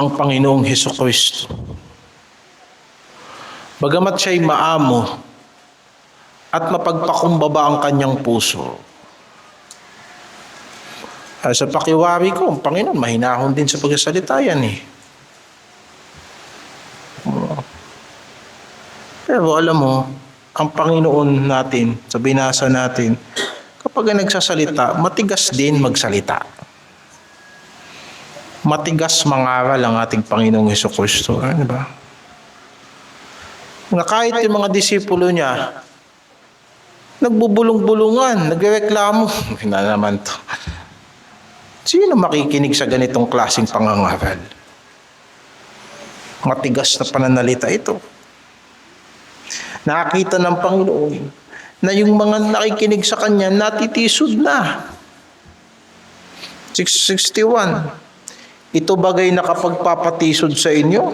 ang Panginoong Hesukristo. Bagamat siya'y maamo at mapagpakumbaba ang kanyang puso. Sa pakiwari ko, ang Panginoon, mahinahon din sa pagsasalita yan eh. Pero alam mo, ang Panginoon natin, sa binasa natin, kapag nagsasalita, matigas din magsalita. Matigas mangaral ang ating Panginoong Hesukristo. Ano ba? Na kahit yung mga disipulo niya, nagbubulong-bulungan, nagreklamo. Na naman to. Sino makikinig sa ganitong klaseng pangangaral? Matigas na pananalita ito. Nakakita ng Panginoon na yung mga nakikinig sa Kanya natitisod na. 661. Ito bagay nakapagpapatisod sa inyo?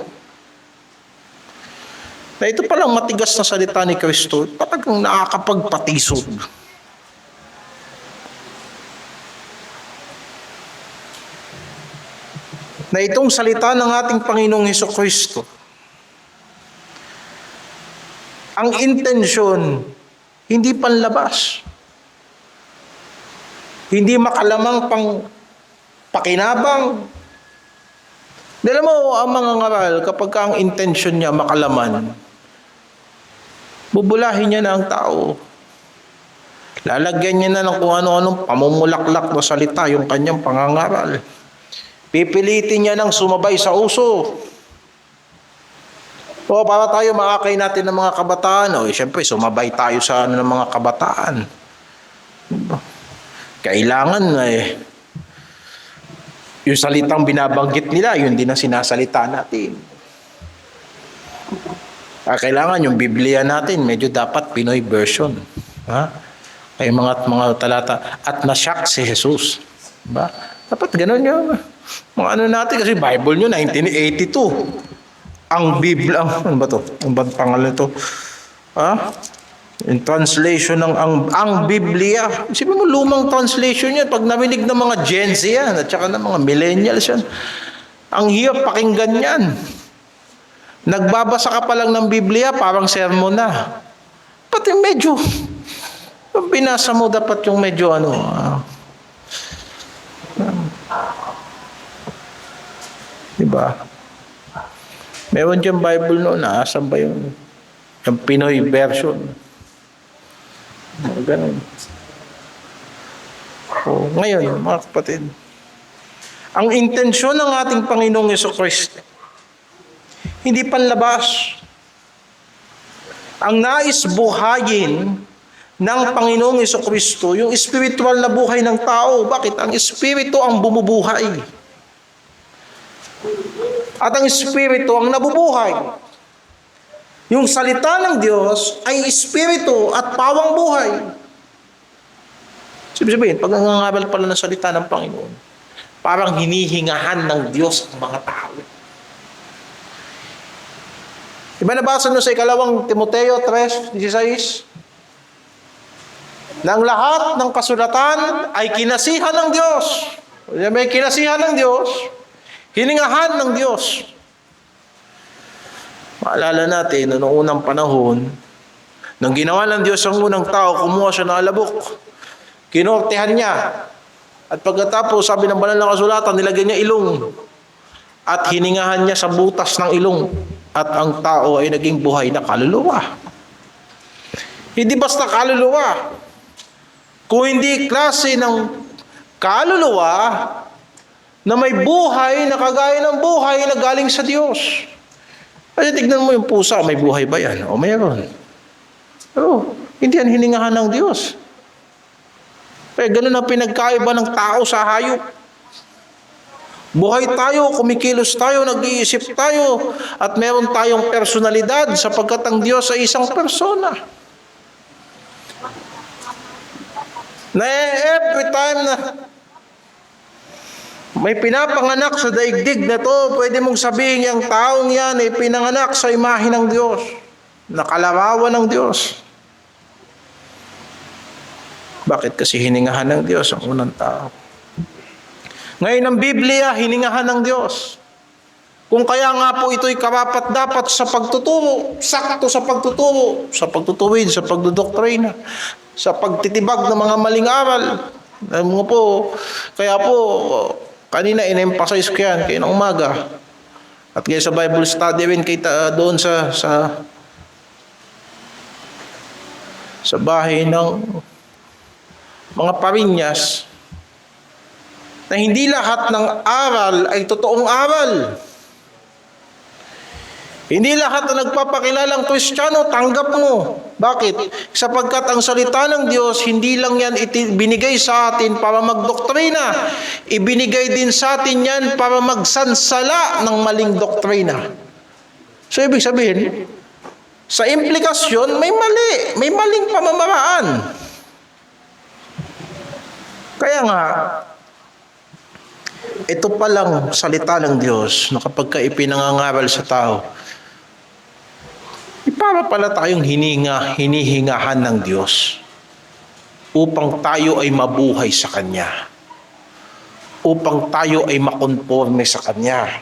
Na ito palang matigas na salita ni Kristo, talagang nakakapagpatisod. Na itong salita ng ating Panginoong Hesukristo, ang intensyon, hindi panlabas. Hindi makalamang pang pakinabang. Dala mo, ang mga ngaral, kapag ang intensyon niya makalaman, bubulahin niya na ang tao. Lalagyan niya na ng kung ano-anong pamumulaklak na salita yung kanyang pangangaral. Pipilitin niya ng sumabay sa uso. O para tayo maakay natin ng mga kabataan, siyempre sumabay tayo sa ng mga kabataan. Kailangan yung salitang binabanggit nila, yun din ang sinasalita natin. Kailangan yung Biblia natin, medyo dapat Pinoy version. Ay mga talata, at na-shock si Jesus. Diba? Dapat ganun yun. Mga ano natin, kasi Bible nyo, 1982. Ang Biblia, ano ba to? Ang ba pangalan ito? In translation ng ang Biblia. Isipin mo, lumang translation yan. Pag narinig ng mga Gen Z yan, at saka ng mga millennials yan, ang hirap pakinggan yan. Nagbabasa ka pa lang ng Biblia, parang sermon na. Pati medyo, binasa mo dapat yung medyo diba? Meron dyan Bible noon, saan ba yun? Yung Pinoy version. Ganun. Ngayon, mga kapatid, ang intensyon ng ating Panginoong Hesukristo, hindi panlabas. Ang nais buhayin ng Panginoong Hesukristo, yung spiritual na buhay ng tao. Bakit? Ang Espiritu ang bumubuhay. At ang Espiritu ang nabubuhay. Yung salita ng Diyos ay Espiritu at pawang buhay. Sabihin, pag nangangaral pala ng salita ng Panginoon, parang hinihingahan ng Diyos ang mga tao. Diba nabasa nyo sa 2 Timoteo 3:16? Na ang lahat ng kasulatan ay kinasihan ng Diyos. May kinasihan ng Diyos. Hiningahan ng Diyos. Maalala natin, noong unang panahon, nang ginawa ng Diyos ang unang tao, kumuha siya ng alabok. Kinortehan niya. At pagkatapos, sabi ng banal na kasulatan, nilagyan niya ilong. At hiningahan niya sa butas ng ilong. At ang tao ay naging buhay na kaluluwa. Hindi basta kaluluwa. Kung hindi klase ng kaluluwa, na may buhay na kagaya ng buhay na galing sa Diyos. Kasi tignan mo yung pusa, may buhay ba yan? O mayroon. Pero hindi yan hiningahan ng Diyos. Ganun ang pinagkaiba ng tao sa hayop. Buhay tayo, kumikilos tayo, nag-iisip tayo, at meron tayong personalidad sapagkat ang Diyos ay isang persona. Na every time na may pinapanganak sa daigdig na to, pwede mong sabihin yung taong yan ay pinanganak sa imahe ng Diyos. Nakalarawan ng Diyos. Bakit? Kasi hiningahan ng Diyos ang unang tao. Ngayon ang Biblia, hiningahan ng Diyos. Kung kaya nga po ito'y karapat-dapat sa pagtuturo, sakto sa pagtuturo, sa pagtutuwid, sa pagdodoktrina, sa pagtitibag ng mga maling aral. Alam mo po, kaya po, kanina in-emphasize ko yan, kaya ng umaga. At kaya sa Bible study rin kita doon sa bahay ng mga parinyas, na hindi lahat ng aral ay totoong aral. Hindi lahat na nagpapakilalang Kristiyano, tanggap mo. Bakit? Sapagkat ang salita ng Diyos, hindi lang yan binigay sa atin para magdoktrina. Ibinigay din sa atin yan para magsansala ng maling doktrina. So, ibig sabihin, sa implikasyon, may mali. May maling pamamaraan. Kaya nga, ito palang salita ng Diyos na kapag ipinangangaral sa tao, para pala tayong hinihingahan ng Diyos upang tayo ay mabuhay sa Kanya. Upang tayo ay makonforme sa Kanya.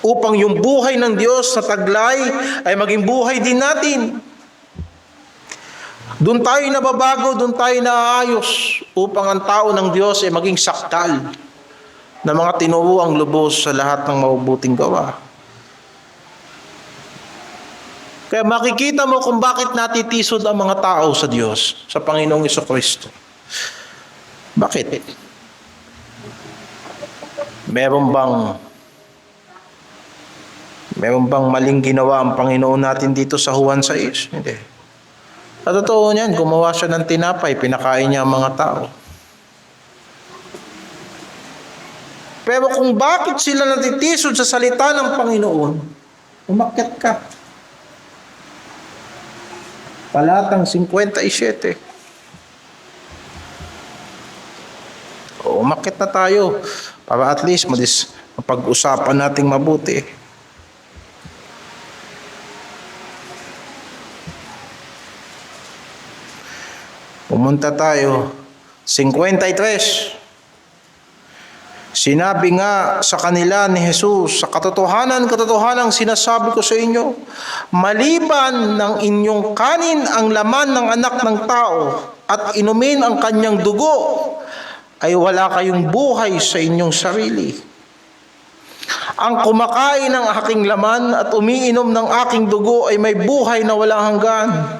Upang yung buhay ng Diyos na taglay ay maging buhay din natin. Doon tayo nababago, doon tayo naayos upang ang tao ng Diyos ay maging sakdal na mga tinuruang lubos sa lahat ng mabubuting gawa. Kaya makikita mo kung bakit natitisod ang mga tao sa Diyos, sa Panginoong Jesucristo. Bakit? Meron bang maling ginawa ang Panginoon natin dito sa Juan 6? Hindi. Sa totoo niyan, gumawa siya ng tinapay, pinakain niya ang mga tao. Pero kung bakit sila natitisod sa salita ng Panginoon, umakyat ka. Talatang 57. Umakyat na tayo para at least mapag-usapan nating mabuti. Pumunta tayo. 53. Sinabi nga sa kanila ni Jesus, sa katotohanan sinasabi ko sa inyo, maliban ng inyong kanin ang laman ng anak ng tao at inumin ang kanyang dugo, ay wala kayong buhay sa inyong sarili. Ang kumakain ng aking laman at umiinom ng aking dugo ay may buhay na walang hanggan.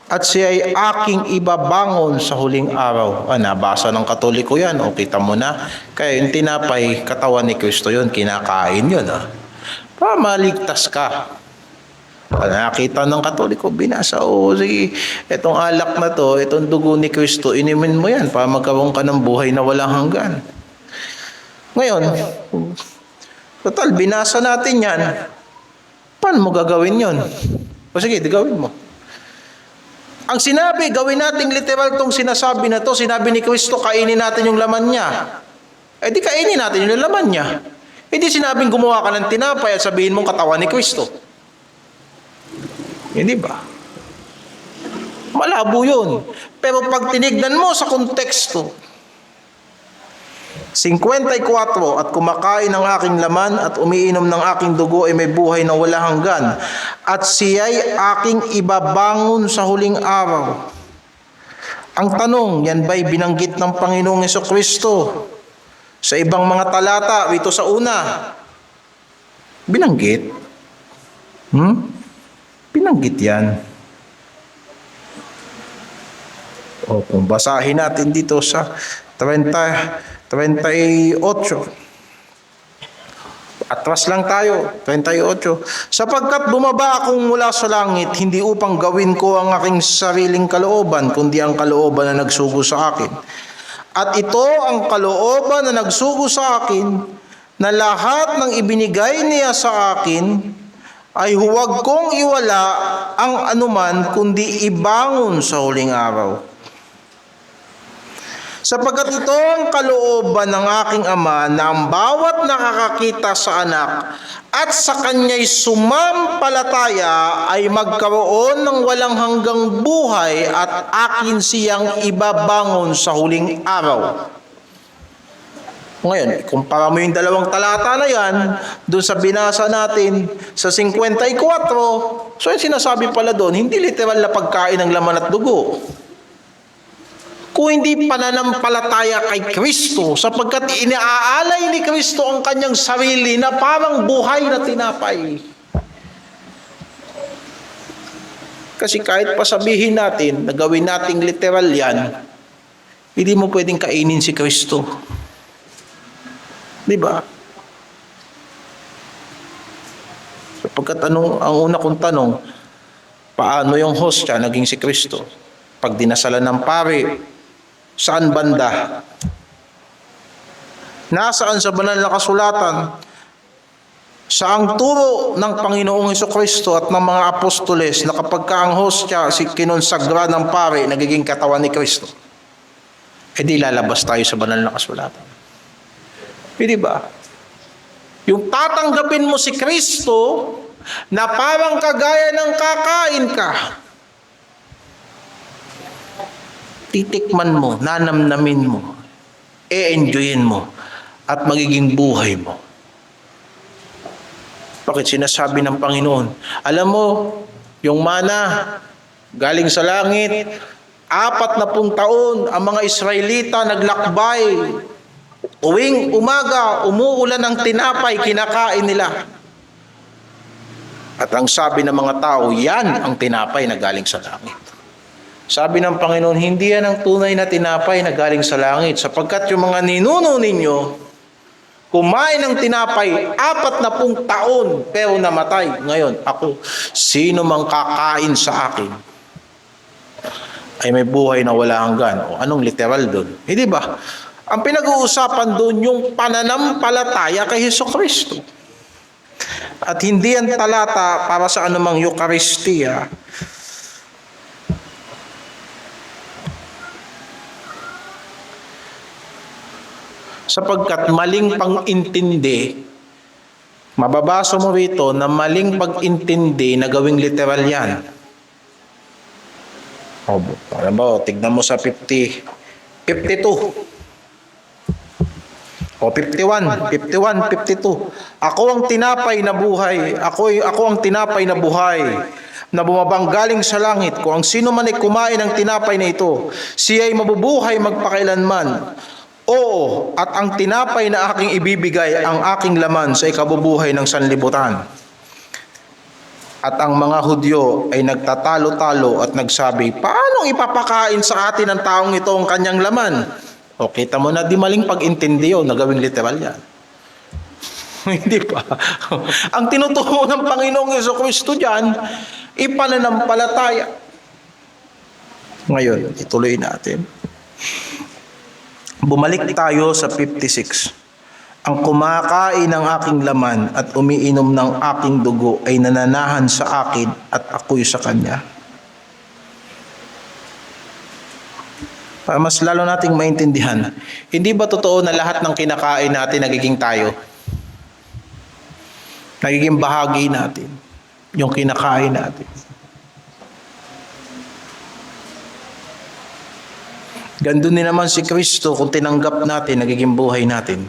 At siya ay aking ibabangon sa huling araw. Nabasa ng Katoliko yan. O, kita mo na. Kaya yung tinapay, katawan ni Kristo yun, kinakain yun. Para maligtas ka. Nakita ng Katoliko, binasa. Sige, itong alak na to, itong dugo ni Kristo, inimin mo yan para magkaroon ka ng buhay na walang hanggan. Ngayon, total, binasa natin yan. Paano mo gagawin yun? Sige, gawin mo. Ang sinabi, gawin nating literal tong sinasabi na to, sinabi ni Kristo, kainin natin yung laman niya. Di kainin natin yung laman niya. Hindi sinabing gumawa ka ng tinapay at sabihin mong katawan ni Kristo. Hindi ba? Malabo yun. Pero pag tinignan mo sa konteksto, 54, at kumakain ng aking laman at umiinom ng aking dugo ay may buhay na wala hanggan, at siya'y aking ibabangon sa huling araw. Ang tanong, yan ba'y binanggit ng Panginoong Jesucristo sa ibang mga talata dito sa una? Binanggit? Binanggit yan. Kung basahin natin dito sa 38. Atras lang tayo, 38. Sapagkat bumaba akong mula sa langit, hindi upang gawin ko ang aking sariling kalooban, kundi ang kalooban na nagsugo sa akin. At ito ang kalooban na nagsugo sa akin, na lahat ng ibinigay niya sa akin, ay huwag kong iwala ang anuman, kundi ibangon sa huling araw. Sapagkat ito ang kalooban ng aking Ama, na ang bawat nakakakita sa anak at sa kanya'y sumampalataya ay magkaroon ng walang hanggang buhay, at akin siyang ibabangon sa huling araw. Ngayon, kumpara mo yung dalawang talata na yan, doon sa binasa natin sa 54, so yung sinasabi pala doon, hindi literal na pagkain ng laman at dugo. Kung hindi pananampalataya kay Kristo, sapagkat iniaalay ni Kristo ang kanyang sarili na parang buhay na tinapay. Kasi kahit pasabihin natin na gawin nating literal yan, hindi mo pwedeng kainin si Kristo. Di ba? Sapagkat ang una kong tanong, paano yung hostya naging si Kristo? Pag dinasalan ng pari, saan banda? Nasaan sa banal na kasulatan? Saang turo ng Panginoong Hesukristo at ng mga apostoles na kapag ka ang hostya si kinonsagra ng pari, nagiging katawan ni Kristo? E di lalabas tayo sa banal na kasulatan. Hindi ba? Yung tatanggapin mo si Kristo na parang kagaya ng kakain ka. Titikman mo, nanamnamin mo, e-enjoyin mo, at magiging buhay mo. Bakit sinasabi ng Panginoon? Alam mo, yung mana, galing sa langit, 40 taon, ang mga Israelita naglakbay. Tuwing umaga, umuulan ng tinapay, kinakain nila. At ang sabi ng mga tao, yan ang tinapay na galing sa langit. Sabi ng Panginoon, hindi yan ang tunay na tinapay na galing sa langit. Sapagkat yung mga ninuno ninyo, kumain ng tinapay 40 taon, pero namatay. Ngayon, ako, sino mang kakain sa akin, ay may buhay na wala hanggan. O anong literal doon? Hindi ba? Ang pinag-uusapan doon yung pananampalataya kay Hesukristo. At hindi yan talata para sa anumang Eucharistia. Sapagkat maling pag-intindi, mababasa mo rito na maling pag-intindi na gawing literal yan. Alam mo, tignan mo sa 52. O 51, 52. Ako ang tinapay na buhay. Ako ang tinapay na buhay na bumabang galing sa langit. Kung ang sino man ay kumain ng tinapay na ito, siya ay mabubuhay magpakailanman. Oo, at ang tinapay na aking ibibigay ang aking laman sa ikabubuhay ng sanlibutan. At ang mga Hudyo ay nagtatalo-talo at nagsabi, paano ipapakain sa atin ng taong ito ang kanyang laman? O kita mo na di maling pag-intindi yun, nagawing literal yan. Hindi pa. Ang tinuturo ng Panginoong Hesukristo dyan, ipananampalataya. Ngayon, ituloy natin. Bumalik tayo sa 56. Ang kumakain ng aking laman at umiinom ng aking dugo ay nananahan sa akin at ako'y sa kanya. Para mas lalo nating maintindihan, hindi ba totoo na lahat ng kinakain natin nagiging tayo? Nagiging bahagi natin, yung kinakain natin. Gandun din naman si Kristo kung tinanggap natin, nagiging buhay natin.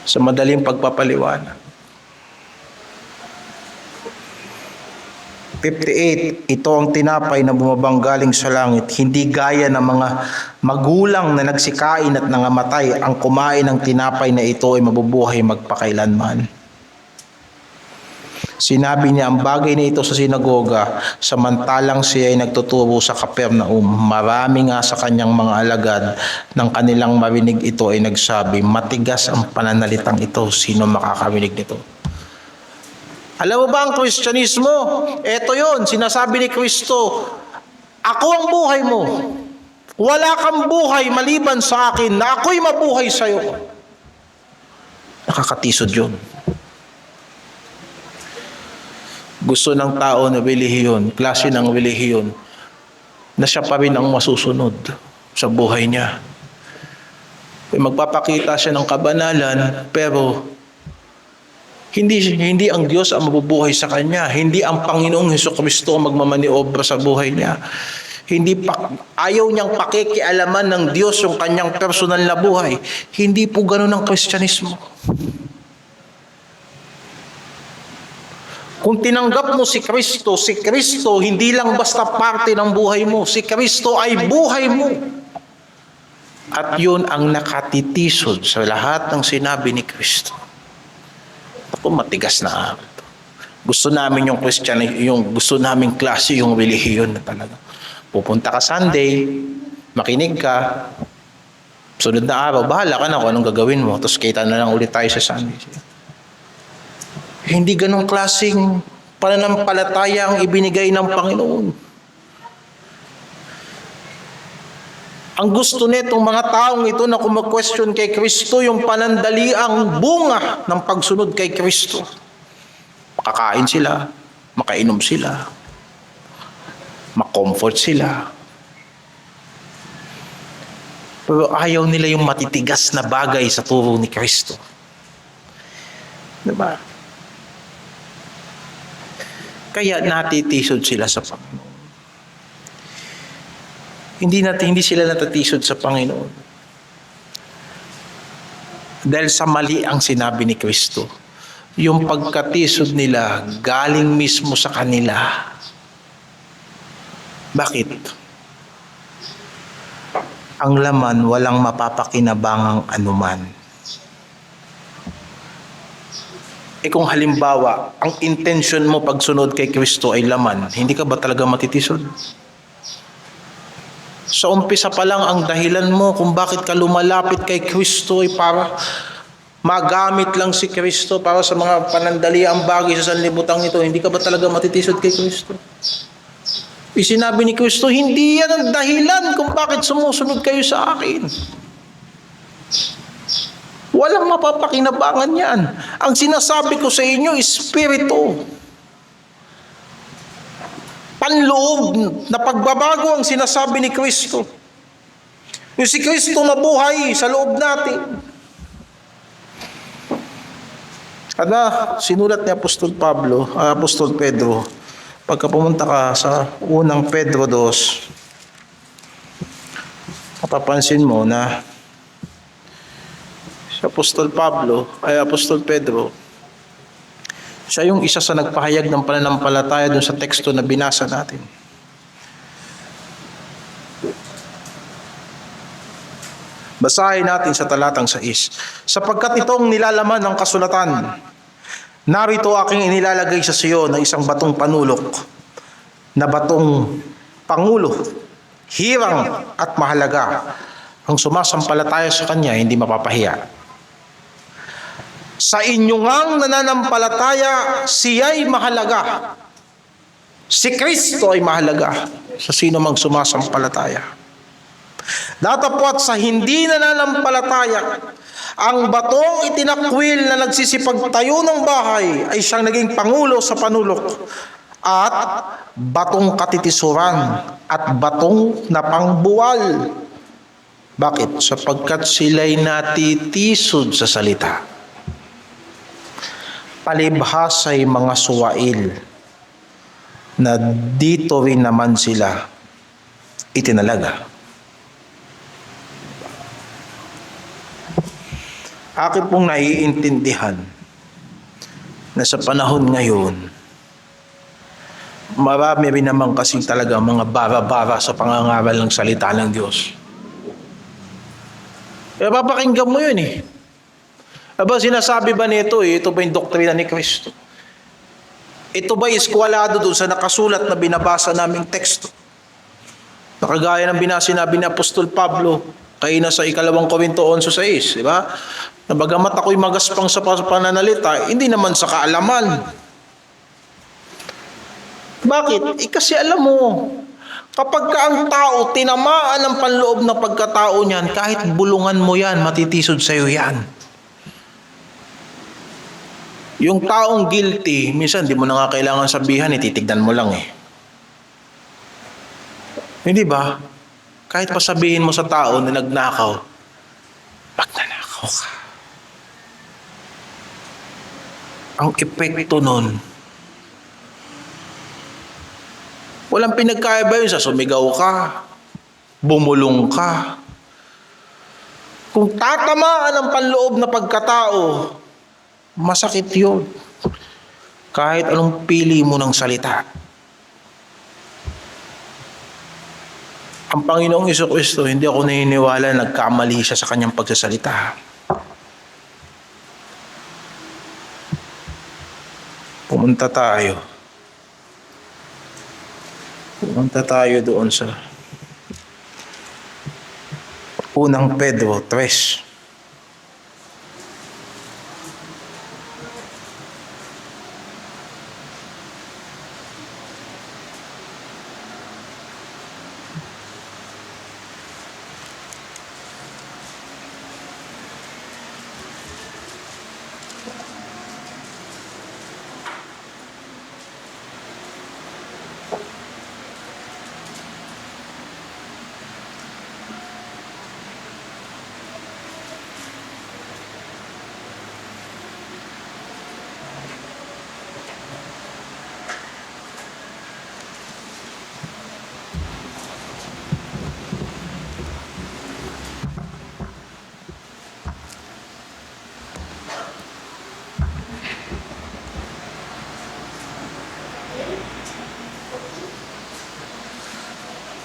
Sa madaling pagpapaliwanag. 58, ito ang tinapay na bumabang galing sa langit, hindi gaya ng mga magulang na nagsikain at nangamatay. Ang kumain ng tinapay na ito ay mabubuhay magpakailanman. Sinabi niya ang bagay na ito sa sinagoga, samantalang siya ay nagtuturo sa Capernaum. Marami nga sa kanyang mga alagad ng kanilang marinig ito ay nagsabi, matigas ang pananalitang ito, sino makakarinig nito? Alam mo ba ang Kristyanismo? Ito yon, sinasabi ni Kristo, ako ang buhay mo. Wala kang buhay maliban sa akin na ako'y mabuhay sa iyo. Nakakatisod yun. Gusto ng tao na relihiyon, klase ng relihiyon, na siya pa rin ang masusunod sa buhay niya. Magpapakita siya ng kabanalan, pero hindi ang Diyos ang mabubuhay sa kanya. Hindi ang Panginoong Hesukristo ang magmamaniobra sa buhay niya. Ayaw niyang pakikialaman ng Diyos yung kanyang personal na buhay. Hindi po ganun ang Kristyanismo. Kung tinanggap mo si Kristo hindi lang basta parte ng buhay mo. Si Kristo ay buhay mo. At yun ang nakatitisod sa lahat ng sinabi ni Kristo. Ako, matigas na araw. Gusto namin yung gusto namin klase yung relihiyon na talaga. Pupunta ka Sunday, makinig ka, sunod na araw, bahala ka na kung anong gagawin mo, tapos kita na lang ulit tayo sa Sunday. Hindi ganong klaseng pananampalataya ang ibinigay ng Panginoon. Ang gusto nitong mga taong ito na kumu-question kay Kristo, yung panandaliang bunga ng pagsunod kay Kristo. Makakain sila, makainom sila, makomfort sila. Pero ayaw nila yung matitigas na bagay sa turo ni Kristo. Diba? Kaya natitisod sila sa Panginoon. Hindi sila natatisod sa Panginoon. Dahil sa mali ang sinabi ni Kristo. Yung pagkatisod nila galing mismo sa kanila. Bakit? Ang laman walang mapapakinabangang anuman. Kung halimbawa, ang intention mo pagsunod kay Kristo ay laman, hindi ka ba talaga matitisod? Sa umpisa pa lang, ang dahilan mo kung bakit ka lumalapit kay Kristo ay para magamit lang si Kristo para sa mga panandaliang bagay sa sanlibutan nito. Hindi ka ba talaga matitisod kay Kristo? Sinabi ni Kristo, hindi yan ang dahilan kung bakit sumusunod kayo sa akin. Walang mapapakinabangan yan. Ang sinasabi ko sa inyo, Espiritu. Panloob na pagbabago ang sinasabi ni Kristo. Yung si Kristo na buhay sa loob natin. At sinulat ni Apostol Pedro, pagka pumunta ka sa unang Pedro 2, mapapansin mo na Apostol Pedro, siya yung isa sa nagpahayag ng pananampalataya dun sa teksto na binasa natin. Basahin natin sa talatang 6. Sapagkat itong nilalaman ng kasulatan, narito aking inilalagay sa siyo na isang batong panulok, na batong pangulo, hirang at mahalaga. Ang sumasampalataya sa kanya, hindi mapapahiya. Sa inyong ang nananampalataya, siya'y mahalaga. Si Kristo ay mahalaga sa sino mang sumasampalataya. Datapwat sa hindi nananampalataya, ang batong itinakwil na nagsisipagtayo ng bahay ay siyang naging pangulo sa panulok, at batong katitisuran at batong napangbuwal. Bakit? Sapagkat sila'y natitisod sa salita. Palibhasa'y mga suwail na dito rin naman sila itinalaga. Akin pong naiintindihan na sa panahon ngayon, marami rin naman kasi talaga mga bara-bara sa pangangaral ng salita ng Diyos. Papakinggan mo yun eh. Aba, sinasabi ba nito ito ba yung doktrina ni Kristo? Ito ba iskwalado doon sa nakasulat na binabasa naming teksto? Nakagaya ng sinabi ni Apostol Pablo kay sa 2 Korinto 11:6, di ba? Na bagamat ako'y magaspang sa pananalita, hindi naman sa kaalaman. Bakit? Kasi alam mo, kapag ka ang tao tinamaan ng panloob na pagkatao niyan, kahit bulungan mo yan, matitisod sa'yo yan. Yung taong guilty, minsan di mo na nga kailangan sabihan, titignan mo lang eh. Hindi ba? Kahit pa sabihin mo sa tao na nagnakaw, magnanakaw ka. Ang epekto nun, Walang pinagkaiba yun sa sumigaw ka, bumulong ka. Kung tatamaan ang panloob na pagkatao, masakit yun. Kahit anong pili mo ng salita. Ang Panginoong Jesucristo, hindi ako naniniwala nagkamali siya sa kanyang pagsasalita. Pumunta tayo doon sa unang Pedro 3.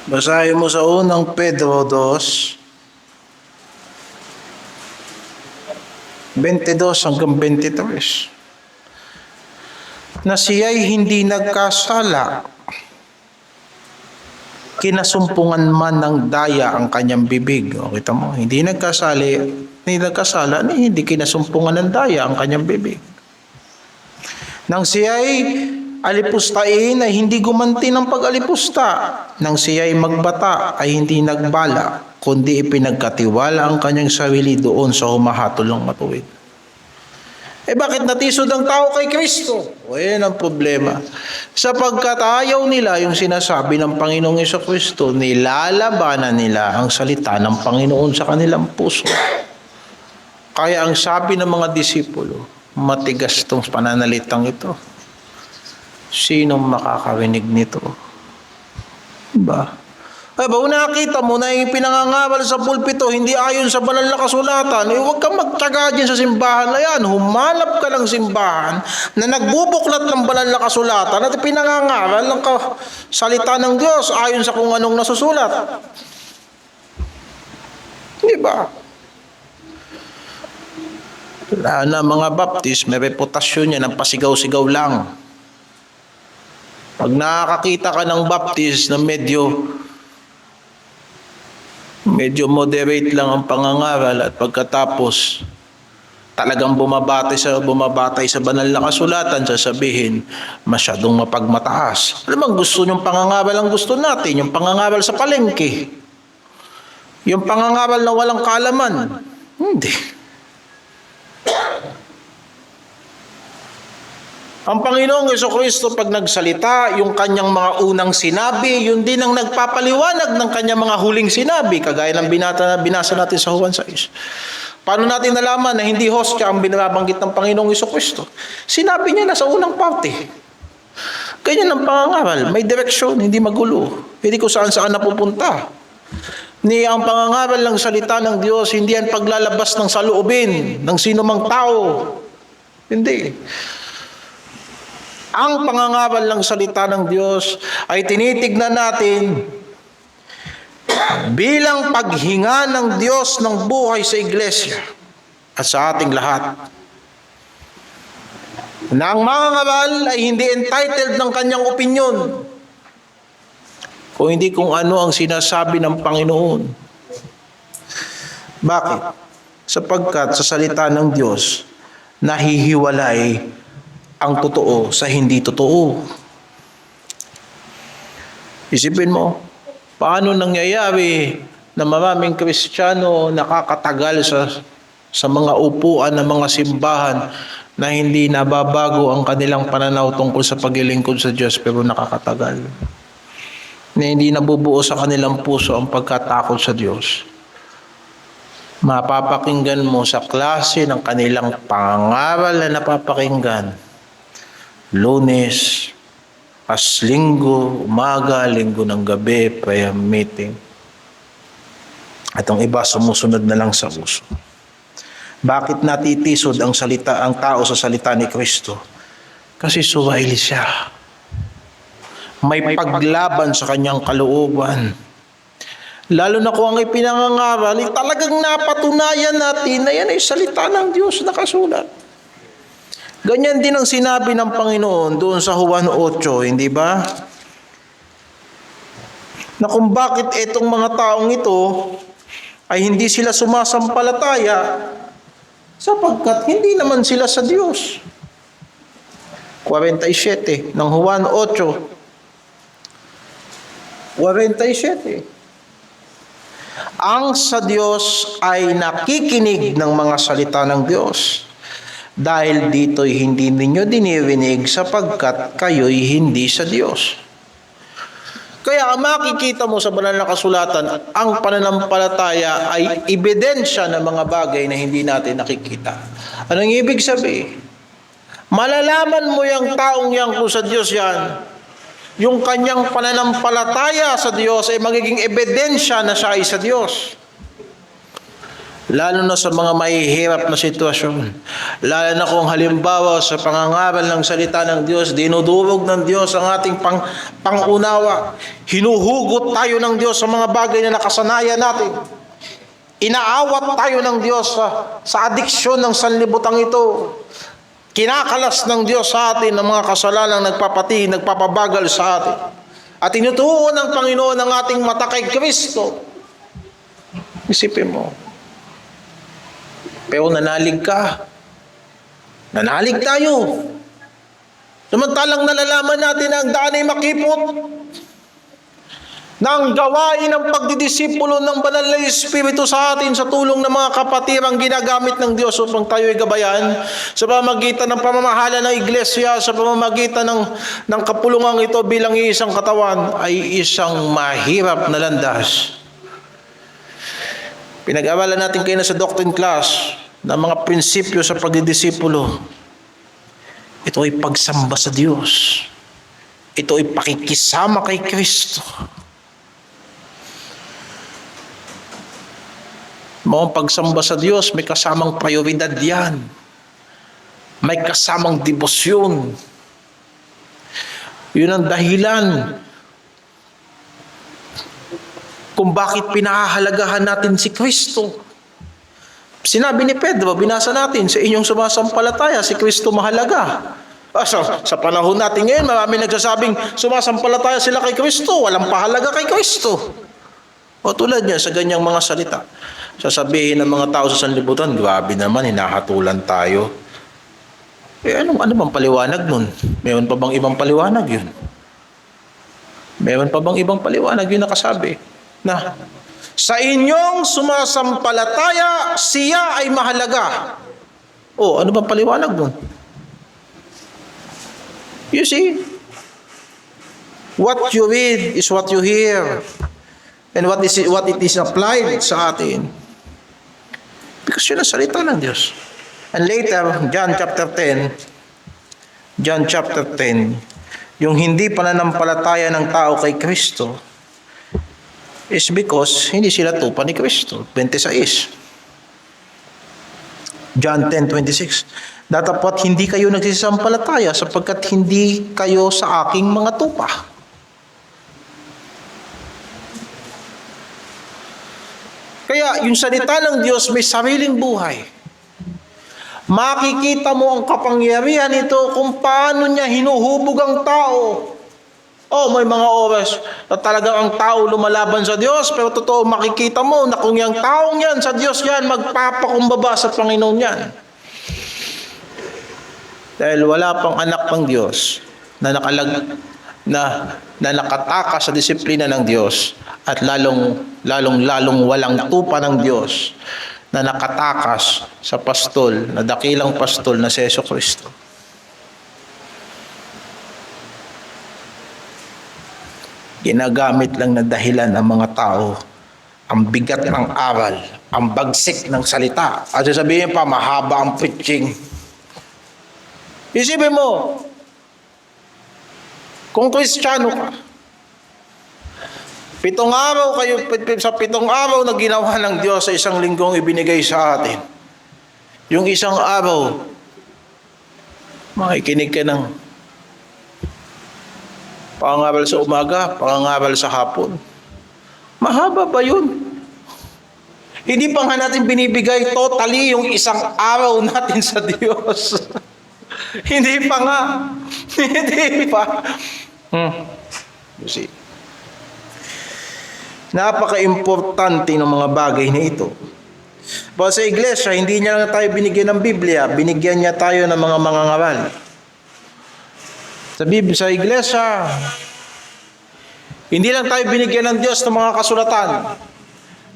Basahin mo sa unang Pedro 2, 22 hanggang 23. Na siya'y hindi nagkasala, kinasumpungan man ng daya ang kanyang bibig. O, kita mo, hindi nagkasala, hindi kinasumpungan ng daya ang kanyang bibig. Nang siya'y alipustain ay hindi gumanti ng pag-alipusta. Nang siya'y magbata ay hindi nagbala, kundi ipinagkatiwala ang kanyang sarili doon sa humahatol ng matuwid. Bakit natisod ang tao kay Kristo? Yan ang problema. Sapagkat ayaw nila yung sinasabi ng Panginoong Jesucristo, nilalabanan nila ang salita ng Panginoon sa kanilang puso. Kaya ang sabi ng mga disipulo, matigas tong pananalitang ito. Sinong makakarinig nito? Ba? Kung nakita mo na yung pinangangaral sa pulpito, hindi ayon sa banal na kasulatan, huwag kang magtyaga dyan sa simbahan na yan. Humanap ka ng simbahan na nagbubuklat ng banal na kasulatan at pinangangaral ng salita ng Diyos ayon sa kung anong nasusulat. Di ba? Na mga Baptist, may reputasyon yan ng pasigaw-sigaw lang. Pag nakakita ka ng Baptist na medyo moderate lang ang pangangaral at pagkatapos talagang bumabatay sa banal na kasulatan, sasabihin masyadong mapagmataas. Alam mo, gusto niyong pangangaral ang gusto natin, yung pangangaral sa palengke. Yung pangangaral na walang kaalaman. Hindi. Ang Panginoong Jesucristo pag nagsalita, yung kanyang mga unang sinabi, yun din ang nagpapaliwanag ng kanyang mga huling sinabi, kagaya ng binasa natin sa Juan 6. Paano natin nalaman na hindi hostya ang binabanggit ng Panginoong Jesucristo? Sinabi niya na sa unang parte. Ganyan ang pangangaral, may direksyon, hindi magulo. Hindi kung saan napupunta. Ang pangangaral ng salita ng Diyos, hindi yan paglalabas ng saloobin ng sino mang tao. Hindi. Ang pangangaral ng salita ng Diyos ay tinitignan natin bilang paghinga ng Diyos ng buhay sa iglesia at sa ating lahat. Na ang mangangaral ay hindi entitled ng kanyang opinyon, kung hindi kung ano ang sinasabi ng Panginoon. Bakit? Sapagkat sa salita ng Diyos, nahihiwalay ang totoo sa hindi totoo. Isipin mo, paano nangyayari na maraming Kristiyano nakakatagal sa mga upuan ng mga simbahan na hindi nababago ang kanilang pananaw tungkol sa paglilingkod sa Diyos, pero nakakatagal. Na hindi nabubuo sa kanilang puso ang pagkatakot sa Diyos. Mapapakinggan mo sa klase ng kanilang pangangaral na napapakinggan, Lunes, as linggo, umaga, linggo ng gabi, prayer meeting. At ang iba sumusunod na lang sa uso. Bakit natitisod ang tao sa salita ni Kristo? Kasi suwaili siya. May paglaban sa kanyang kalooban. Lalo na kung ang ipinangangaral, talagang napatunayan natin na yan ay salita ng Diyos nakasulat. Ganyan din ang sinabi ng Panginoon doon sa Juan 8, hindi ba? Na kung bakit itong mga taong ito ay hindi sila sumasampalataya sapagkat hindi naman sila sa Diyos. 47 ng Juan 8. 47. Ang sa Diyos ay nakikinig ng mga salita ng Diyos. Dahil dito'y hindi ninyo dinirinig sapagkat kayo'y hindi sa Diyos. Kaya ang makikita mo sa banal na kasulatan, ang pananampalataya ay ebidensya ng mga bagay na hindi natin nakikita. Anong ibig sabihin? Malalaman mo yung taong yan kung sa Diyos yan. Yung kanyang pananampalataya sa Diyos ay magiging ebidensya na siya ay sa Diyos. Lalo na sa mga mahihirap na sitwasyon. Lalo na kung halimbawa sa pangangaral ng salita ng Diyos, dinudurog ng Diyos ang ating pangunawa. Hinuhugot tayo ng Diyos sa mga bagay na nakasanayan natin. Inaawat tayo ng Diyos sa adiksyon ng sanlibutan ito. Kinakalas ng Diyos sa atin ang mga kasalanang nagpapabagal sa atin. At tinutuon ng Panginoon ang ating mata kay Kristo. Isipin mo. Pero nanalig ka. Nanalig tayo. Samantalang nalalaman natin na ang daan ay makipot. Na ang gawain ng pagdidisipulo ng banal na Espiritu sa atin sa tulong ng mga kapatirang ginagamit ng Diyos upang tayo ay gabayan sa pamamagitan ng pamamahala ng iglesia, sa pamamagitan ng kapulungang ito bilang isang katawan ay isang mahirap na landas. Pinag-aralan natin kayo na sa doctrine class na mga prinsipyo sa pagdidisipulo. Ito ay pagsamba sa Diyos. Ito ay pakikisama kay Kristo. Mga pagsamba sa Diyos, may kasamang prioridad yan. May kasamang debosyon. Yun ang dahilan kung bakit pinahahalagahan natin si Kristo. Sinabi ni Pedro, binasa natin, sa inyong sumasampalataya, si Kristo mahalaga. Sa panahon natin ngayon, marami nagsasabing sumasampalataya sila kay Kristo, walang pahalaga kay Kristo. O tulad niya sa ganyang mga salita, sasabihin ng mga tao sa sanlibutan, grabe naman, hinahatulan tayo. Ano bang paliwanag nun? Meron pa bang ibang paliwanag yun? Meron pa bang ibang paliwanag yun nakasabi? Na sa inyong sumasampalataya, siya ay mahalaga. Ano bang paliwanag nun? You see, what you read is what you hear. And what it is applied sa atin. Because yun ang salita ng Diyos. And later, John chapter 10, yung hindi pananampalataya ng tao kay Kristo is because hindi sila tupa ni Kristo. 26. John 10:26. Datapwat hindi kayo nagsisampalataya sapagkat hindi kayo sa aking mga tupa. Kaya yung salita ng Diyos may sariling buhay. Makikita mo ang kapangyarihan nito kung paano niya hinuhubog ang tao. May mga oras na talagang ang tao lumalaban sa Diyos, pero totoo makikita mo na kung yung taong yan sa Diyos yan, magpapakumbaba sa Panginoon yan. Dahil wala pang anak ng Diyos na nakatakas sa disiplina ng Diyos at lalong walang tupa ng Diyos na nakatakas sa pastol, na dakilang pastol na si Jesucristo. Ginagamit lang na dahilan ang mga tao, ang bigat ng aral, ang bagsik ng salita. At sasabihin pa, mahaba ang preaching. Isipin mo, Kung Kristiyano ka, 7 araw kayo, sa 7 araw na ginawa ng Diyos sa isang linggong ibinigay sa atin. Yung isang araw, makikinig ka ng pangangaral sa umaga, pangangaral sa hapon. Mahaba ba yun? Hindi pa nga natin binibigay totally yung isang araw natin sa Diyos. Hindi pa nga. Hindi pa. You see. Napaka-importante ng mga bagay na ito. Pero sa iglesia, hindi niya lang tayo binigyan ng Biblia, binigyan niya tayo ng mga mangangaral. Sa iglesia, hindi lang tayo binigyan ng Diyos ng mga kasulatan.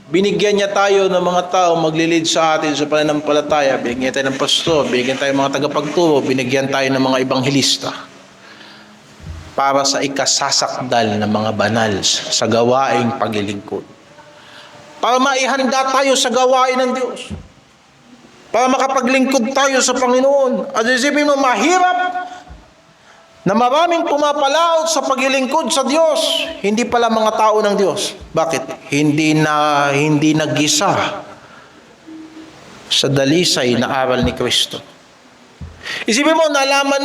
Binigyan niya tayo ng mga tao maglilid sa atin sa pananampalataya. Binigyan tayo ng pastor, binigyan tayo ng mga tagapagturo, binigyan tayo ng mga ibanghilista. Para sa ikasasakdal ng mga banal sa gawaing paglilingkod. Para maihanda tayo sa gawain ng Diyos. Para makapaglingkod tayo sa Panginoon. At isipin mo, mahirap na maraming pumapalaot sa paglilingkod sa Diyos, hindi pala mga tao ng Diyos. Bakit? Hindi naggisa sa dalisay na aral ni Kristo. Isipin mo, nalaman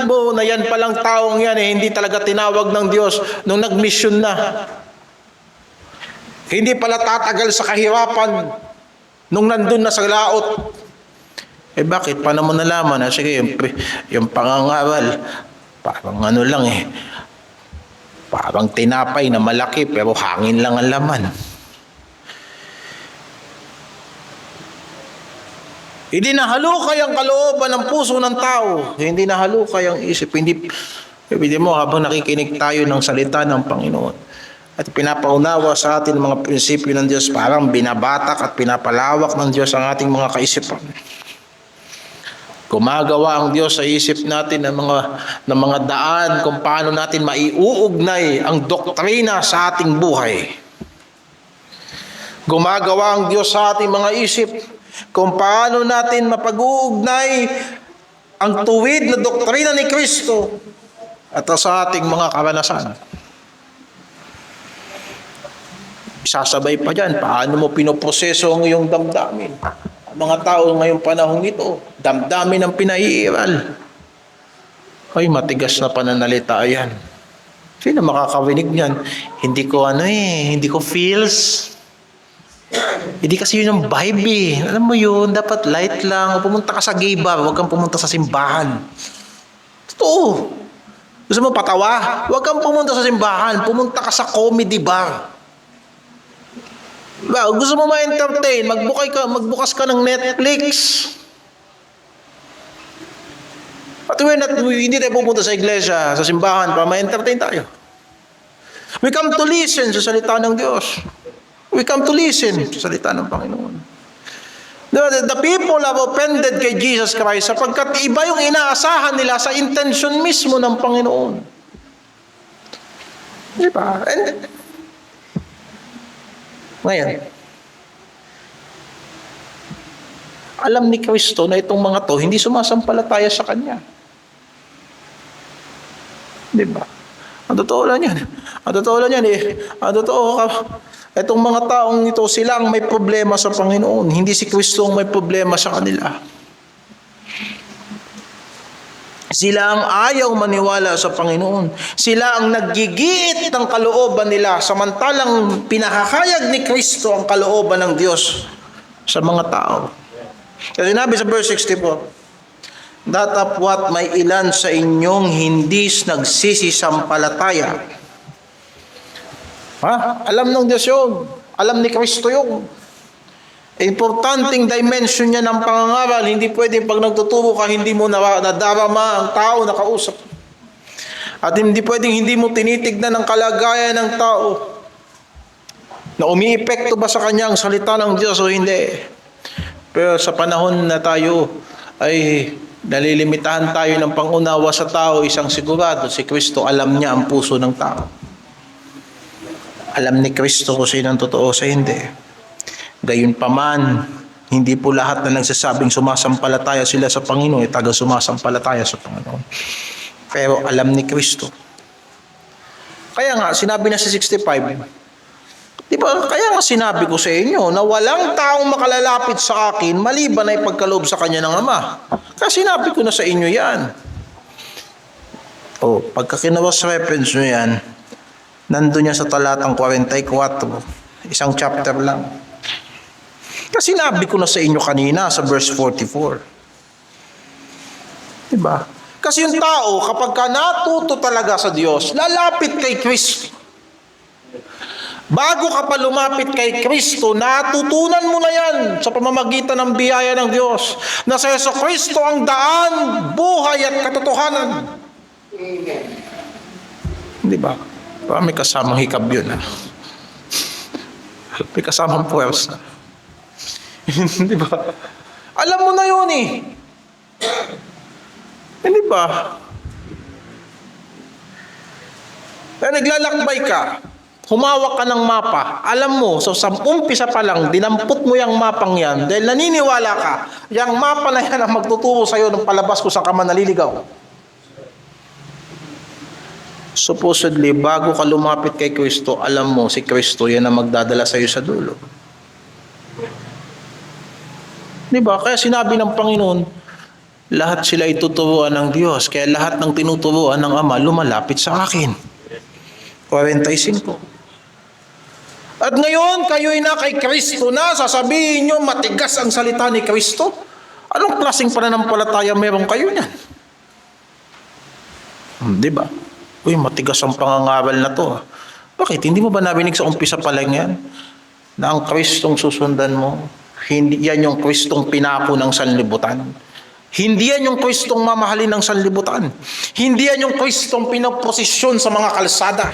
mo na yan palang taong yan hindi talaga tinawag ng Diyos nung nag-mission na. Hindi pala tatagal sa kahirapan nung nandun na sa laot. Bakit? Paano mo nalaman? Sige, yung pangangaral, parang ano lang parang tinapay na malaki pero hangin lang ang laman. Hindi nahalukay ang kalooban ng puso ng tao. Hindi nahalukay ang isip. Hindi mo, habang nakikinig tayo ng salita ng Panginoon at pinapaunawa sa atin mga prinsipyo ng Diyos, parang binabatak at pinapalawak ng Diyos ang ating mga kaisipan. Gumagawa ang Diyos sa isip natin ng mga daan kung paano natin maiuugnay ang doktrina sa ating buhay. Gumagawa ang Diyos sa ating mga isip kung paano natin mapag-uugnay ang tuwid na doktrina ni Kristo at sa ating mga karanasan. Isasabay pa dyan, paano mo pinoproseso ang iyong damdamin. Mga tao ngayong panahong ito, damdamin ang pinaiiral. Ay, matigas na pananalita yan. Sino makakarinig niyan? Hindi ko feels. Hindi kasi yun ang vibe . Alam mo yun, dapat light lang. Pumunta ka sa gay bar, huwag kang pumunta sa simbahan. Totoo. Gusto mo patawa? Huwag kang pumunta sa simbahan, pumunta ka sa comedy bar. Gusto mo ma-entertain, magbukas ka ng Netflix. At hindi tayo pupunta sa iglesia, sa simbahan para ma-entertain tayo. We come to listen sa salita ng Diyos. We come to listen sa salita ng Panginoon. The people have offended kay Jesus Christ sapagkat iba yung inaasahan nila sa intention mismo ng Panginoon. Di ba? Ngayon, alam ni Kristo na itong mga to hindi sumasampalataya sa Kanya. Di ba? Ang totoo lang yan. Itong mga taong ito, sila ang may problema sa Panginoon. Hindi si Kristo ang may problema sa kanila. Sila ang ayaw maniwala sa Panginoon. Sila ang naggigiit ng kalooban nila samantalang pinakakayag ni Kristo ang kalooban ng Diyos sa mga tao. Kasi sinabi sa verse 64, datapwat may ilan sa inyong hindi nagsisisampalataya. Alam ng Diyos yun. Alam ni Kristo yun. Importanteng dimension niya ng pangangaral. Hindi pwedeng pag nagtuturo ka, hindi mo nadarama ang tao na kausap. At hindi pwedeng hindi mo tinitignan ang kalagayan ng tao. Na umiepekto ba sa kanya ang salita ng Diyos o hindi. Pero sa panahon na tayo ay nalilimitahan tayo ng pangunawa sa tao, isang sigurado, si Kristo alam niya ang puso ng tao. Alam ni Kristo kung sino ang totoo sa hindi. Gayunpaman, hindi po lahat na nagsasabing sumasampalataya sila sa Panginoon ay taga-sumasampalataya sa Panginoon. pero alam ni Kristo. Kaya nga, sinabi na sa 65, di ba, kaya nga sinabi ko sa inyo na walang taong makalalapit sa akin maliban ay pagkaloob sa kanya ng Ama. Kasi sinabi ko na sa inyo yan. O, pagka kinawas reference nyo yan, nandun yan sa talatang 44, isang chapter lang. Kasi sinabi ko na sa inyo kanina sa verse 44. Diba? Kasi yung tao, kapag ka natuto talaga sa Diyos, lalapit kay Kristo. Bago ka pa lumapit kay Kristo, natutunan mo na yan sa pamamagitan ng biyaya ng Diyos na sa Yesu Kristo ang daan, buhay at katotohanan. Di ba? May kasamang hikab yun. May kasamang puwersa. Di ba? Alam mo na yun eh. Di ba? Kaya naglalakbay ka, humawak ka ng mapa, alam mo, so sa umpisa pa lang, dinampot mo yung mapang yan, dahil naniniwala ka, yung mapa na yan ang magtuturo sa'yo ng palabas kung saan ka man naliligaw. Supposedly, bago ka lumapit kay Kristo, alam mo, si Kristo yan ang magdadala sa'yo sa dulo. Diba? Kaya sinabi ng Panginoon, lahat sila ituturuan ng Diyos, kaya lahat ng tinuturuan ng Ama lumalapit sa akin. 45. At ngayon, kayo'y na kay Kristo na, sasabihin nyo, matigas ang salita ni Kristo. Anong klaseng pananampalataya meron kayo niyan? Diba? Uy, matigas ang pangangaral na to. Bakit? Hindi mo ba narinig sa umpisa pa lang yan? Na ang Kristong susundan mo, hindi yan yung Kristong pinako ng sanlibutan. Hindi yan yung Kristong mamahalin ng sanlibutan. Hindi yan yung Kristong pinaposisyon sa mga kalsada.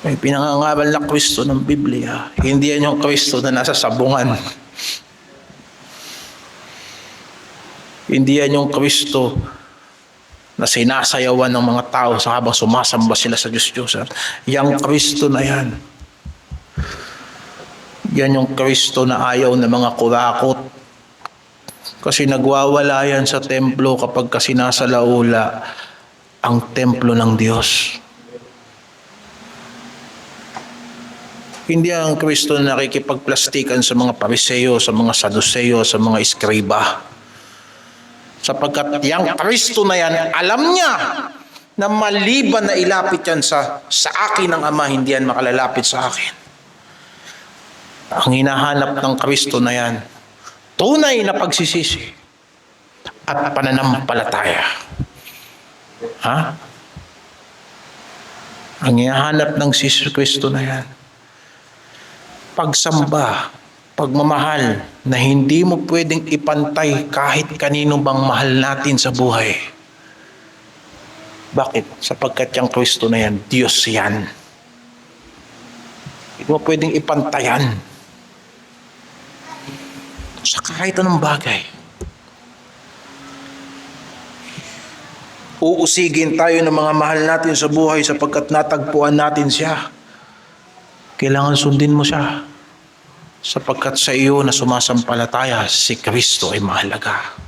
May pinangangaral na Kristo ng Biblia. Hindi yan yung Kristo na nasa sabungan. Hindi yan yung Kristo na sinasayawan ng mga tao sa habang sumasamba sila sa Diyos-Diyosan. Yang Kristo na yan. Yan yung Kristo na ayaw ng mga kurakot. Kasi nagwawala yan sa templo kapag kasi nasa laula ang templo ng Diyos. Hindi ang Kristo na nakikipagplastikan sa mga Pariseo, sa mga Saduceo, sa mga Iskriba. Sapagkat yung Kristo na yan, alam niya na maliban na ilapit yan sa akin ng Ama, hindi yan makalalapit sa akin. Ang hinahanap ng Kristo na yan, tunay na pagsisisi at pananampalataya. Ha? Ang hinahanap ng Kristo na yan, pagsamba, pagmamahal na hindi mo pwedeng ipantay kahit kanino bang mahal natin sa buhay. Bakit? Sapagkat yung Kristo na yan, Diyos yan. Hindi mo pwedeng ipantayan sa kahit anong bagay. Uusigin tayo ng mga mahal natin sa buhay sapagkat natagpuan natin siya. Kailangan sundin mo siya. Sapagkat sa iyo na sumasampalataya, si Kristo ay mahalaga.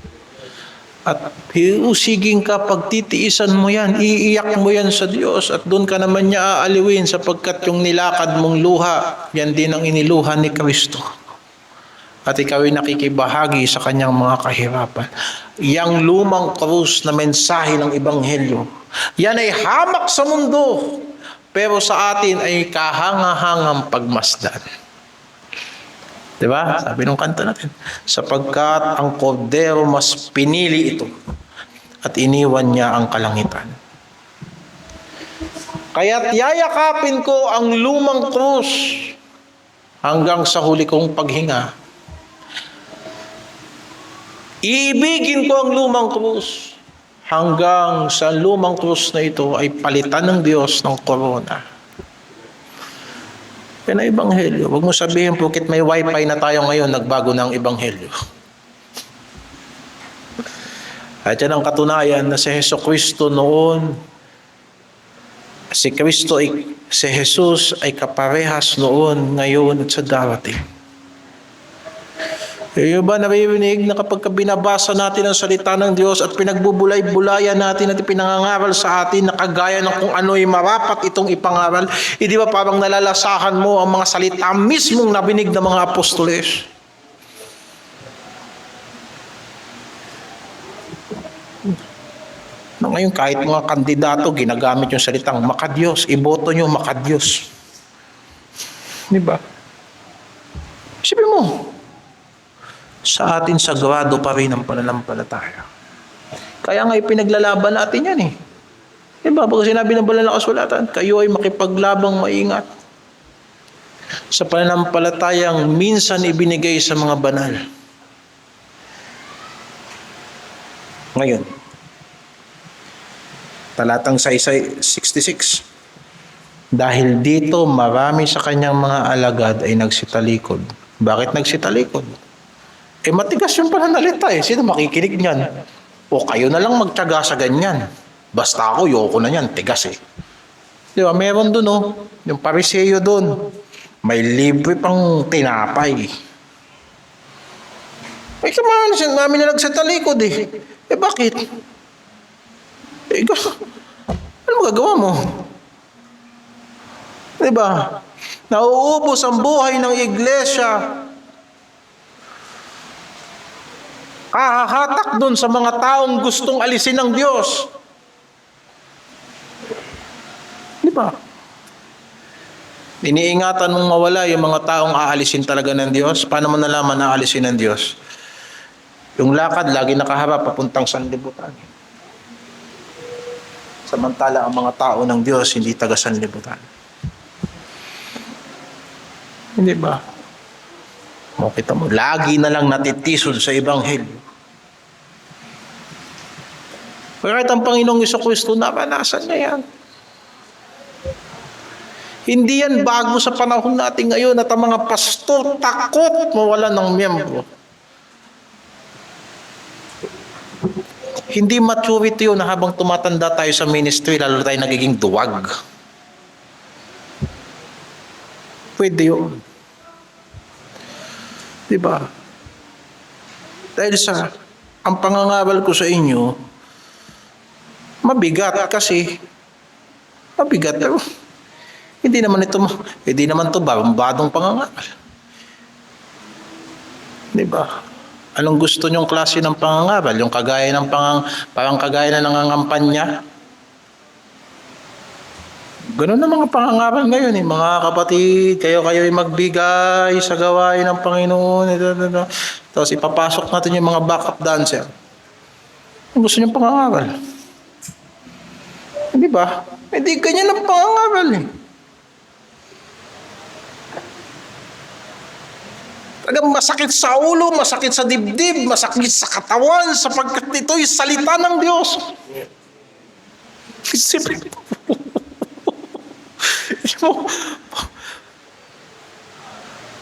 At uusigin ka, pagtitiisan mo yan, iiyak mo yan sa Diyos at doon ka naman niya aaliwin sapagkat yung nilakad mong luha, yan din ang iniluha ni Kristo. At ikaw ay nakikibahagi sa kanyang mga kahirapan. Yang lumang krus na mensahe ng Ebanghelyo, yan ay hamak sa mundo, pero sa atin ay kahangahangang pagmasdan. Diba? Sabi nung kanta natin, sapagkat ang kordero mas pinili ito at iniwan niya ang kalangitan. Kaya't yayakapin ko ang lumang krus hanggang sa huli kong paghinga. Iibigin ko ang lumang krus hanggang sa lumang krus na ito ay palitan ng Diyos ng korona. Yan ang Ebanghelyo. Huwag mo sabihin, pukit may wifi na tayo ngayon, nagbago na ang Ebanghelyo. At yan ang katunayan na si Jesucristo noon, si Jesus ay kaparehas noon, ngayon at sa darating. Eh, ba naririnig na kapag binabasa natin ang salita ng Diyos at pinagbubulay-bulayan natin at pinangangaral sa atin na kagaya ng kung ano'y marapat itong ipangaral, hindi ba parang nalalasahan mo ang mga salita mismong nabinig ng mga apostoles? Na ngayon kahit mga kandidato ginagamit yung salitang makadiyos, iboto nyo makadiyos. Di ba? Isipin mo, sa atin sagrado pa rin ang pananampalataya. Kaya nga ipinaglalaban natin yan eh. Diba? Pag sinabi ng banal na kasulatan, kayo ay makipaglabang maingat sa pananampalatayang minsan ibinigay sa mga banal. Ngayon, talatang 66. Dahil dito marami sa kanyang mga alagad ay nagsitalikod. Bakit nagsitalikod? Eh matigas yung pananalita eh. Sino makikinig niyan? O kayo na lang magtiyaga sa ganyan. Basta ako, yoko na yan. Tigas eh. Di ba? Meron dun oh. Yung Pariseo dun. May libre pang tinapay. Eh kamahan siya namin na nagsatalikod eh. Eh bakit? Eh ano magagawa mo? Di ba? Nauubos ang buhay ng iglesia. Kahahatak dun sa mga taong gustong alisin ng Diyos. Di ba? Iniingatan mong mawala yung mga taong aalisin talaga ng Diyos. Paano mo nalaman na aalisin ng Diyos? Yung lakad, lagi nakaharap, papuntang sanlibutan. Samantala, ang mga tao ng Diyos, hindi taga sanlibutan. Hindi ba? Makita mo, lagi na lang natitisod sa Ebanghelyo. Kahit ang Panginoong Jesucristo, naranasan niya yan. Hindi yan bago sa panahon natin ngayon at ang mga pastor takot mawala ng miyembro. Hindi maturity yun na habang tumatanda tayo sa ministry, lalo tayo nagiging duwag. Pwede yun. Diba? Dahil sa ang pangangaral ko sa inyo, mabigat kasi mabigat. Hindi naman ito badong pangangaral. Diba? Anong gusto nyong klase ng pangangaral? Yung kagaya ng parang kagaya na nangangampanya? Ganun na mga pangangaral ngayon eh. Mga kapatid, kayo ay magbigay sa gawain ng Panginoon. Tapos ipapasok natin yung mga backup dancer. Ang gusto nyong pangangaral? Hindi ba? Hindi ganyan ang pangangaral eh. Talagang masakit sa ulo, masakit sa dibdib, masakit sa katawan, sapagkat ito'y salita ng Diyos.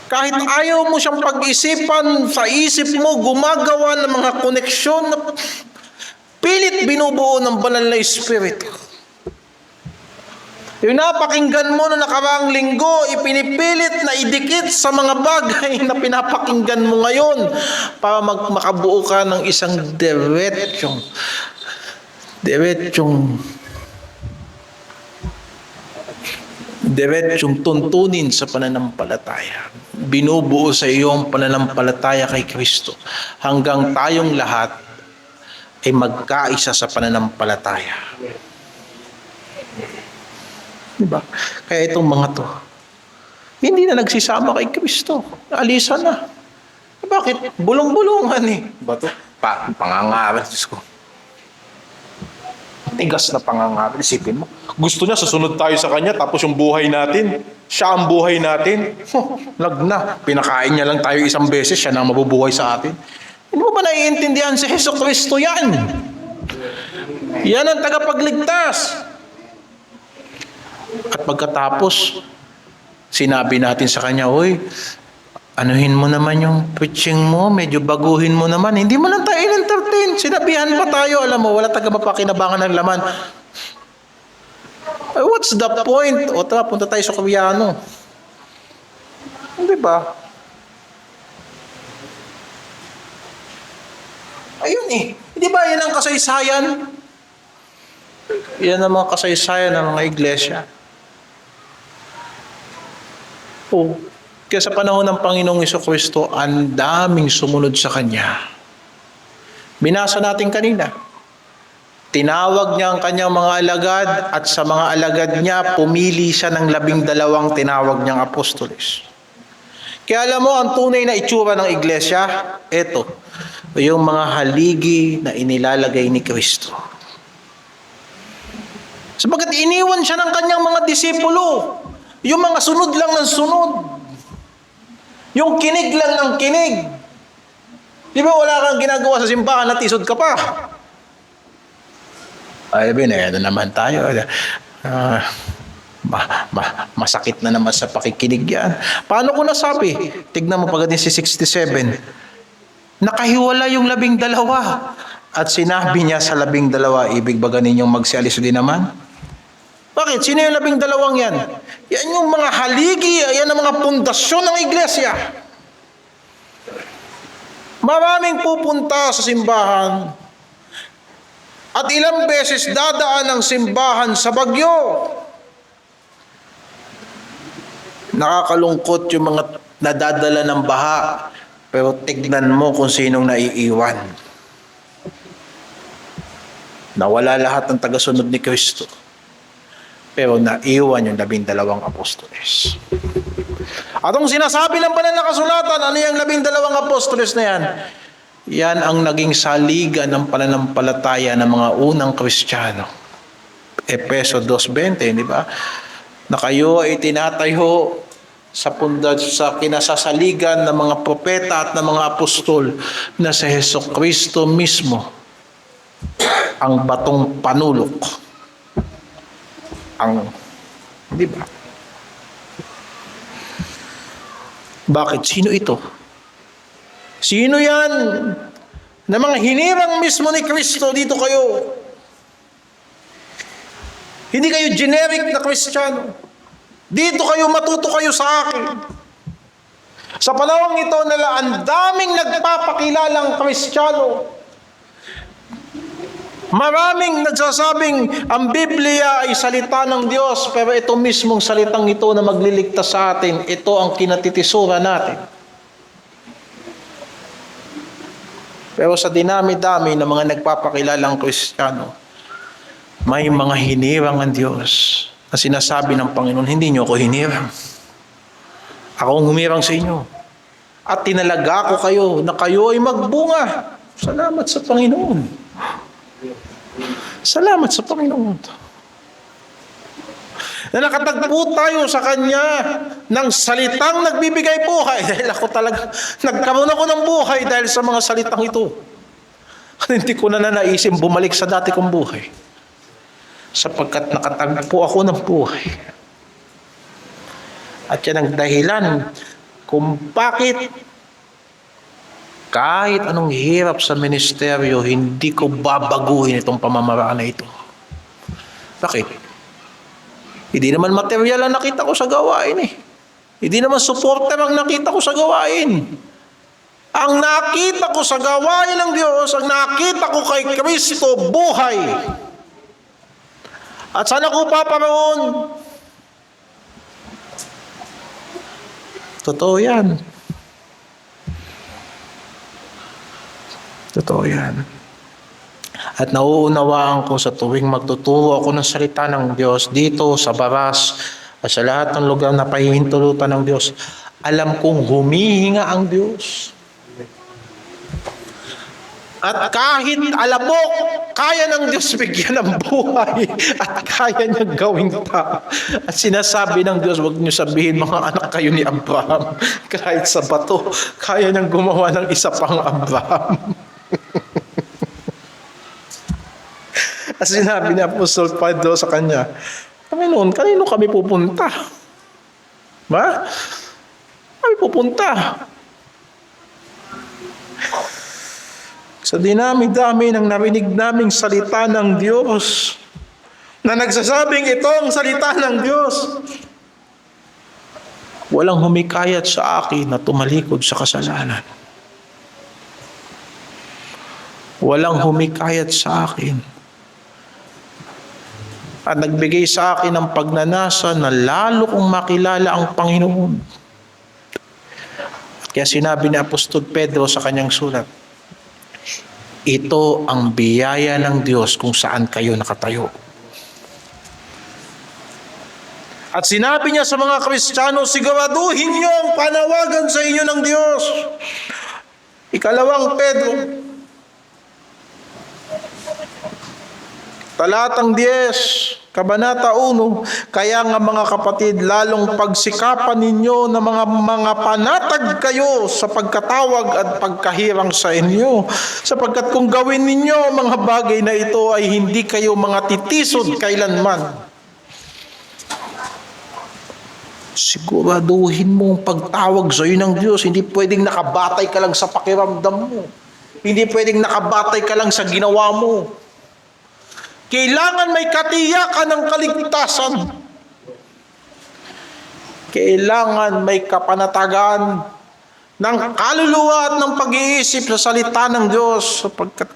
Kahit ayaw mo siyang pag-isipan, sa isip mo, gumagawa ng mga koneksyon na pilit binubuo ng banal na Espiritu. Yung napakinggan mo na nakaraang linggo, ipinipilit na idikit sa mga bagay na pinapakinggan mo ngayon para makabuo ka ng isang diretsyong tuntunin sa pananampalataya. Binubuo sa iyo ang pananampalataya kay Kristo hanggang tayong lahat ay magkaisa sa pananampalataya. Diba? Kaya itong mga to, hindi na nagsisama kay Kristo. Alisan na. Bakit? Bulong-bulungan eh. Bato? Pangangaral. Diyos ko. Tigas na pangangaral. Isipin mo. Gusto niya, susunod tayo sa kanya, tapos yung buhay natin, siya ang buhay natin. Lagna. Pinakain niya lang tayo isang beses, siya na mabubuhay sa atin. Hindi mo ba naiintindihan si Hesus Kristo yan? Yan ang tagapagligtas. At pagkatapos, sinabi natin sa kanya, "Uy, anuhin mo naman yung preaching mo, medyo baguhin mo naman." Hindi mo lang tayo in-entertain. Sinabihan pa tayo, alam mo, wala taga mapakinabangan ng laman. What's the point? O tara, punta tayo sa Koreano. Hindi ba? Ayun eh. Hindi ba yan ang kasaysayan? Yan ang mga kasaysayan ng mga iglesia. Oh, kaya sa panahon ng Panginoong Jesucristo, ang daming sumunod sa Kanya. Binasa natin kanina. Tinawag niya ang kanyang mga alagad at sa mga alagad niya, pumili siya ng 12 tinawag niyang apostoles. Kaya alam mo, ang tunay na itsura ng iglesia, ito, yung mga haligi na inilalagay ni Kristo. Sapagat iniwan siya ng kanyang mga disipulo, yung mga sunod lang ng sunod, yung kinig lang ng kinig. Di ba wala kang ginagawa sa simbahan at isod ka pa? Ay, ano naman tayo. Masakit na naman sa pakikinig yan. Paano ko nasabi? Tignan mo pagdating si 67. Nakahiwala yung 12. At sinabi niya sa 12, ibig ba ninyong magsialis din naman? Bakit? Sino yung 12 yan? Yan yung mga haligi, yan ang mga pundasyon ng iglesia. Maraming pupunta sa simbahan. At ilang beses dadaan ang simbahan sa bagyo. Nakakalungkot yung mga nadadala ng baha. Pero tignan mo kung sinong naiiwan. Nawala lahat ng tagasunod ni Kristo. Pero naiwan yung 12 apostoles. At ang sinasabi ng banal na kasulatan, ano yung 12 apostoles na yan? Yan ang naging saligan ng pananampalataya ng mga unang Kristiyano. Efeso 2:20, di ba? Na kayo ay tinatayo sa kinasasaligan ng mga propeta at ng mga apostol na sa Hesukristo mismo ang batong panulok. Di ba? Bakit? Sino ito? Sino yan? Na mga hinirang mismo ni Kristo, dito kayo. Hindi kayo generic na Kristiyano. Dito kayo, matuto kayo sa akin. Sa panahon ito nila, ang daming nagpapakilalang Kristiyano. Maraming nagsasabing ang Biblia ay salita ng Diyos, pero ito mismong salitang ito na magliligtas sa atin, ito ang kinatitisura natin. Pero sa dinami-dami ng mga nagpapakilalang Kristiyano, may mga hinirang ang Diyos na sinasabi ng Panginoon, hindi niyo ako hinirang. Ako ang humirang sa inyo. At tinalaga ko kayo na kayo ay magbunga. Salamat sa Panginoon. Salamat sa Panginoon. Na nakatagpo tayo sa Kanya ng salitang nagbibigay buhay. Dahil ako talaga, nagkaroon ako ng buhay dahil sa mga salitang ito. At hindi ko na naisim bumalik sa dati kong buhay. Sapagkat nakatagpo ako ng buhay. At yan ang dahilan kung bakit kahit anong hirap sa ministeryo, hindi ko babaguhin itong pamamaraan na ito. Bakit? Hindi naman material ang nakita ko sa gawain eh. Hindi naman supporter ang nakita ko sa gawain. Ang nakita ko sa gawain ng Diyos, ang nakita ko kay Kristo, buhay. At saan ako paparoon? Totoo yan. Totoo yan. At nauunawaan ko sa tuwing magtuturo ako ng salita ng Diyos dito sa Baras at sa lahat ng lugar na pahihintulutan ng Diyos, alam kong humihinga ang Diyos. At kahit alabok, kaya ng Diyos bigyan ng buhay at kaya niya gawing tao. At sinasabi ng Diyos, huwag niyo sabihin mga anak kayo ni Abraham. Kahit sa bato, kaya niyang gumawa ng isa pang Abraham. At sinabi ni Apostol Pedro sa kanya, Panginoon, kanino kami pupunta? Ba? Kami pupunta. Sa dinami-dami ng narinig naming salita ng Diyos, na nagsasabing ito ang salita ng Diyos, walang humikayat sa akin na tumalikod sa kasalanan. Walang humikayat sa akin at nagbigay sa akin ng pagnanasa na lalo kong makilala ang Panginoon. Kaya sinabi ni Apostol Pedro sa kanyang sulat, ito ang biyaya ng Diyos kung saan kayo nakatayo. At sinabi niya sa mga Kristiyano, siguraduhin niyo ang panawagan sa inyo ng Diyos. Ikalawang Pedro, talatang 10, Kabanata 1, kaya nga mga kapatid, lalong pagsikapan ninyo na mga panatag kayo sa pagkatawag at pagkahirang sa inyo. Sapagkat kung gawin ninyo mga bagay na ito ay hindi kayo mga titisod kailanman. Siguraduhin mo ang pagtawag sa iyo ng Diyos. Hindi pwedeng nakabatay ka lang sa pakiramdam mo. Hindi pwedeng nakabatay ka lang sa ginawa mo. Kailangan may katiyakan ng kaligtasan. Kailangan may kapanatagan ng kaluluwa at ng pag-iisip sa salita ng Diyos. Sapagkat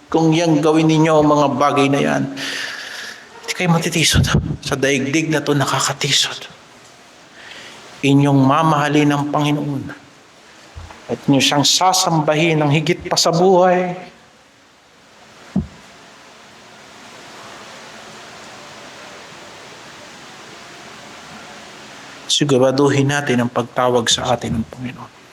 kung yan gawin ninyo ang mga bagay na yan, hindi kayo matitisod. Sa daigdig na ito nakakatisod. Inyong mamahalin ng Panginoon at inyo siyang sasambahin ng higit pa sa buhay. Siguraduhin natin ang pagtawag sa atin ng Panginoon.